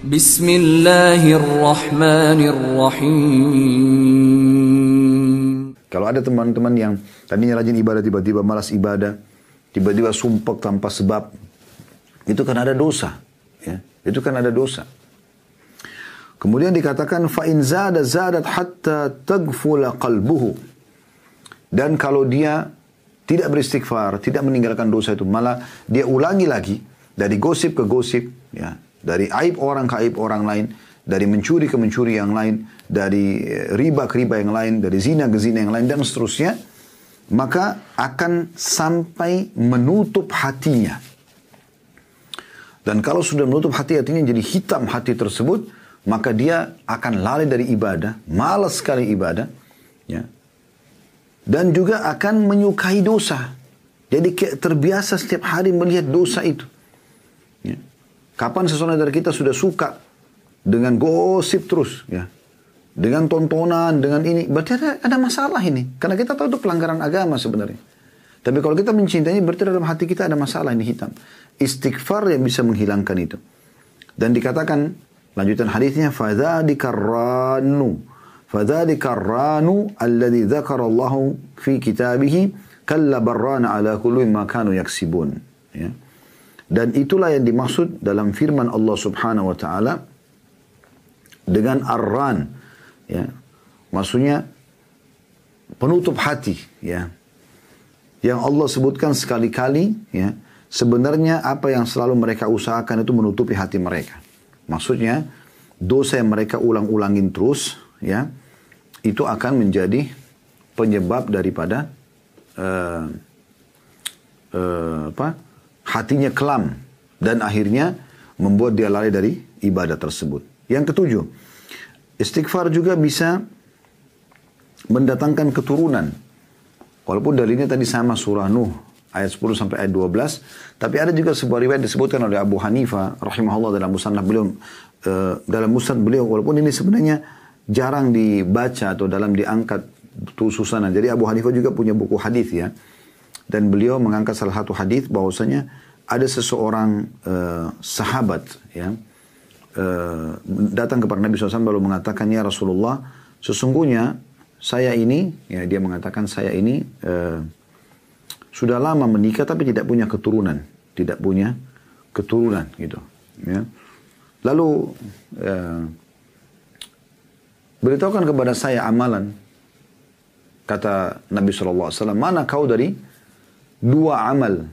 Bismillahirrahmanirrahim. Kalau ada teman-teman yang tadinya rajin ibadah, tiba-tiba malas ibadah, tiba-tiba sumpek tanpa sebab, itu kan ada dosa. Ya, itu kan ada dosa. Kemudian dikatakan fa in zadat hatta taghfula qalbuhu. Dan kalau dia tidak beristighfar, tidak meninggalkan dosa itu, malah dia ulangi lagi dari gosip ke gosip, ya, dari aib orang ke aib orang lain, dari mencuri ke mencuri yang lain, dari riba ke riba yang lain, dari zina ke zina yang lain, dan seterusnya, maka akan sampai menutup hatinya. Dan kalau sudah menutup hatinya jadi hitam hati tersebut, maka dia akan lalai dari ibadah, malas sekali ibadah, ya, dan juga akan menyukai dosa. Jadi terbiasa setiap hari melihat dosa itu. Ya. Kapan seseorang dari kita sudah suka dengan gosip terus, ya, dengan tontonan, dengan ini, berarti ada masalah ini. Karena kita tahu itu pelanggaran agama sebenarnya. Tapi kalau kita mencintainya, berarti dalam hati kita ada masalah ini hitam. Istighfar yang bisa menghilangkan itu. Dan dikatakan, lanjutan hadisnya, فَذَلِكَ الرَّانُ الَّذِي ذَكَرَ اللَّهُ فِي كِتَابِهِ كَلَّ بَرَّانَ عَلَى كُلُّ مَا كَانُوا يَكْسِبُونَ. Ya. Dan itulah yang dimaksud dalam firman Allah Subhanahu wa taala dengan ar-ran, ya. Maksudnya penutup hati, ya. Yang Allah sebutkan sekali-kali, ya. Sebenarnya apa yang selalu mereka usahakan itu menutupi hati mereka. Maksudnya dosa yang mereka ulang-ulangin terus, ya, itu akan menjadi penyebab daripada hatinya kelam dan akhirnya membuat dia lari dari ibadah tersebut. Yang ketujuh, istighfar juga bisa mendatangkan keturunan. Walaupun dalilnya tadi sama surah Nuh ayat 10 sampai ayat 12, tapi ada juga sebuah riwayat disebutkan oleh Abu Hanifah rahimahullah dalam musnad beliau, walaupun ini sebenarnya jarang dibaca atau dalam diangkat khususan. Jadi Abu Hanifah juga punya buku hadis, ya. Dan beliau mengangkat salah satu hadis bahwasanya ada seseorang sahabat, ya, datang kepada Nabi SAW lalu mengatakan, ya Rasulullah, sesungguhnya saya ini, ya, dia mengatakan saya ini sudah lama menikah tapi tidak punya keturunan, gitu. Ya. Lalu beritahukan kepada saya amalan. Kata Nabi SAW, mana kau dari dua amal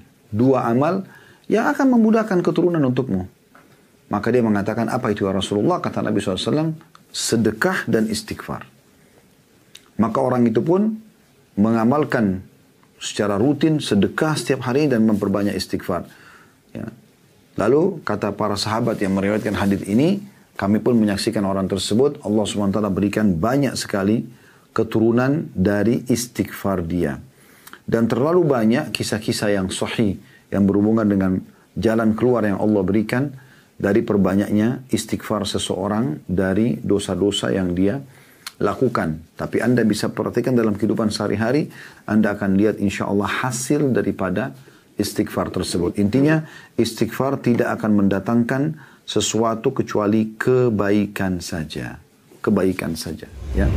yang akan memudahkan keturunan untukmu. Maka dia mengatakan, apa itu ya Rasulullah? Kata Nabi SAW, sedekah dan istighfar. Maka orang itu pun mengamalkan secara rutin sedekah setiap hari dan memperbanyak istighfar. Ya. Lalu kata para sahabat yang meriwayatkan hadis ini, kami pun menyaksikan orang tersebut, Allah SWT berikan banyak sekali keturunan dari istighfar dia. Dan terlalu banyak kisah-kisah yang sahih yang berhubungan dengan jalan keluar yang Allah berikan dari perbanyaknya istighfar seseorang dari dosa-dosa yang dia lakukan. Tapi Anda bisa perhatikan dalam kehidupan sehari-hari, Anda akan lihat insya Allah hasil daripada istighfar tersebut. Intinya istighfar tidak akan mendatangkan sesuatu kecuali kebaikan saja. Kebaikan saja, ya.